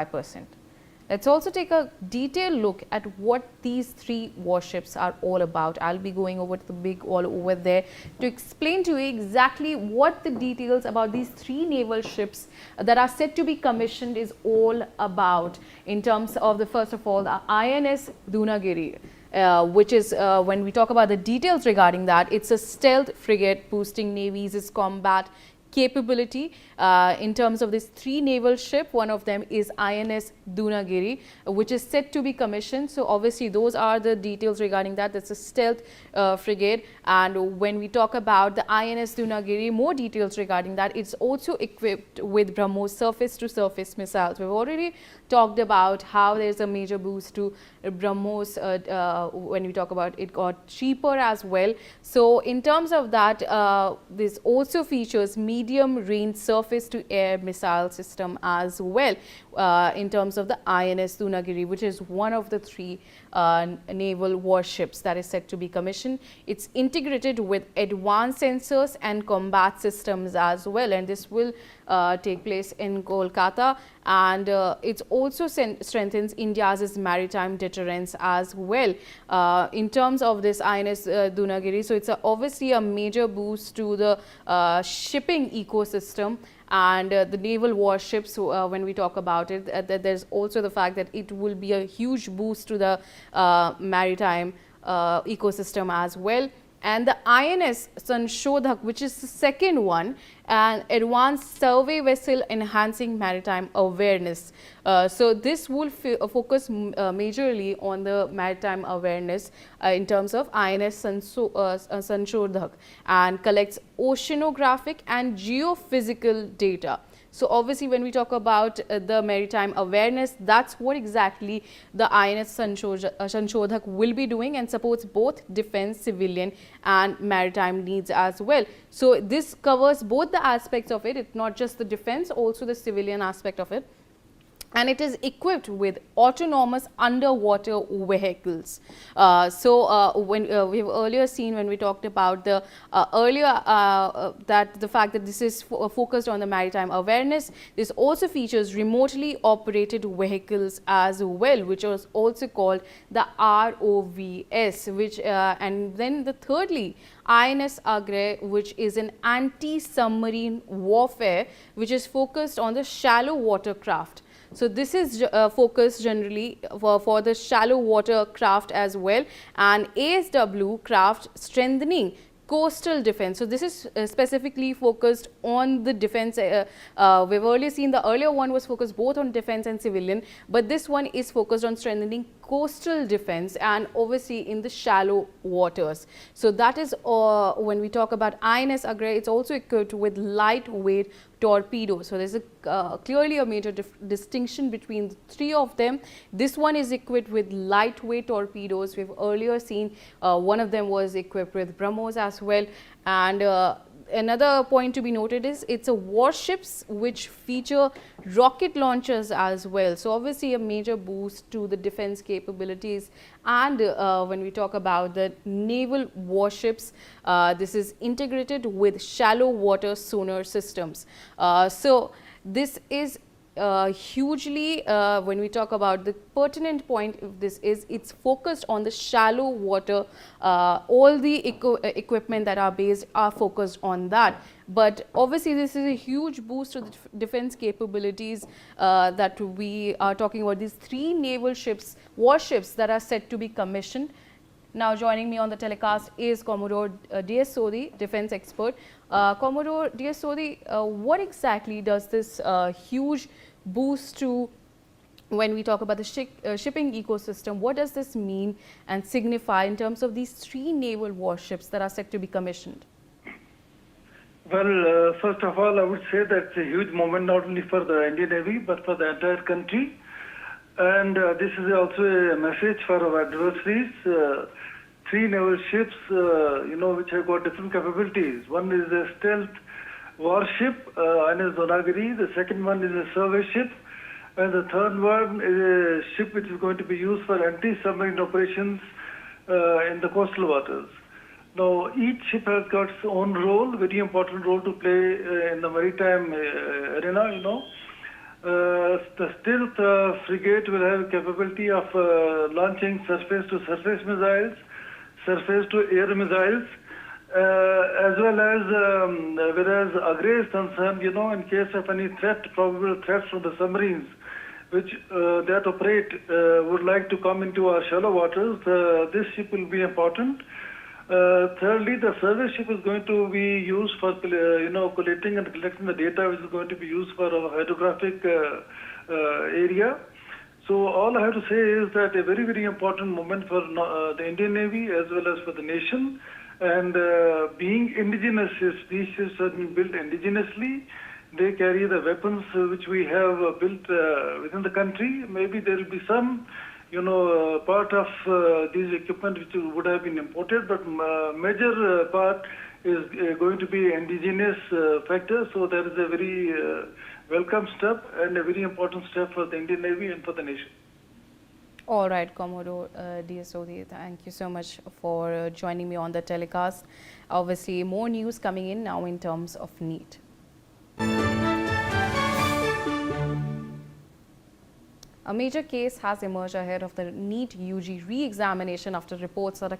5%. Let's also take a detailed look at what these three warships are all about. I'll be going over to the big wall over there to explain to you exactly what the details about these three naval ships that are set to be commissioned is all about, in terms of the first of all the INS Dunagiri. Which is, when we talk about the details regarding that, it's a stealth frigate boosting Navy's combat capability. In terms of this three naval ship, one of them is INS Dunagiri, which is set to be commissioned. So obviously those are the details regarding that. That's a stealth frigate. And when we talk about the INS Dunagiri, more details regarding that, it's also equipped with BrahMos surface to surface missiles. We've already talked about how there's a major boost to BrahMos. When we talk about it, got cheaper as well. So in terms of that, this also features medium range surface to air missile system as well, in terms of the INS Dunagiri, which is one of the three naval warships that is set to be commissioned. It's integrated with advanced sensors and combat systems as well, and this will take place in Kolkata, and it also strengthens India's maritime deterrence as well. In terms of this INS Dunagiri, so it's obviously a major boost to the shipping ecosystem and the naval warships. When we talk about it, there's also the fact that it will be a huge boost to the maritime ecosystem as well. And the INS Sanshodhak, which is the second one, an advanced survey vessel enhancing maritime awareness. So this will focus majorly on the maritime awareness in terms of INS Sanshodhak, and collects oceanographic and geophysical data. So obviously when we talk about the maritime awareness, that's what exactly the INS Sanshodhak will be doing, and supports both defense, civilian and maritime needs as well. So this covers both the aspects of it. It's not just the defense, also the civilian aspect of it. And it is equipped with autonomous underwater vehicles. When we've earlier seen, when we talked about the that the fact that this is focused on the maritime awareness, this also features remotely operated vehicles as well, which was also called the ROVS, which and then the thirdly, INS Agre, which is an anti-submarine warfare, which is focused on the shallow water craft. So this is focused generally for the shallow water craft as well, and ASW craft strengthening coastal defense. So this is specifically focused on the defense. We've earlier seen the earlier one was focused both on defense and civilian, but this one is focused on strengthening coastal defense and obviously in the shallow waters. So that is when we talk about INS Agre, it's also equipped with lightweight torpedoes. So there's clearly a major distinction between the three of them. This one is equipped with lightweight torpedoes. We've earlier seen one of them was equipped with BrahMos as well. And another point to be noted is it's a warships which feature rocket launchers as well. So obviously a major boost to the defense capabilities. And when we talk about the naval warships, this is integrated with shallow water sonar systems. So this is hugely, when we talk about the pertinent point of this, is it's focused on the shallow water. All the equipment that are based are focused on that. But obviously this is a huge boost to the defense capabilities that we are talking about. These three naval warships that are set to be commissioned. Now joining me on the telecast is Commodore D.S. Sodhi, defense expert. Commodore D.S. Sodhi, what exactly does this huge boost to, when we talk about the shipping ecosystem, what does this mean and signify in terms of these three naval warships that are set to be commissioned? Well, first of all, I would say that it's a huge moment not only for the Indian Navy but for the entire country. And this is also a message for our adversaries. Three naval ships, which have got different capabilities. One is a stealth warship, INS Dunagiri. The second one is a survey ship. And the third one is a ship which is going to be used for anti-submarine operations in the coastal waters. Now, each ship has got its own role, very important role to play in the maritime arena, The stealth frigate will have capability of launching surface-to-surface missiles, surface-to-air missiles, as well as whereas Agre is concerned, in case of any probable threats from the submarines, which that operate would like to come into our shallow waters, this ship will be important. Thirdly, the service ship is going to be used for collating and collecting the data, which is going to be used for our hydrographic area. So all I have to say is that a very, very important moment for the Indian Navy as well as for the nation. And being indigenous, these ships have been built indigenously. They carry the weapons which we have built within the country. Maybe there will be some, part of these equipment which would have been imported, but major part is going to be indigenous factor. So that is a very welcome step and a very important step for the Indian Navy and for the nation. All right, Commodore DSOD, thank you so much for joining me on the telecast. Obviously, more news coming in now in terms of NEET. A major case has emerged ahead of the NEET UG re-examination after reports that a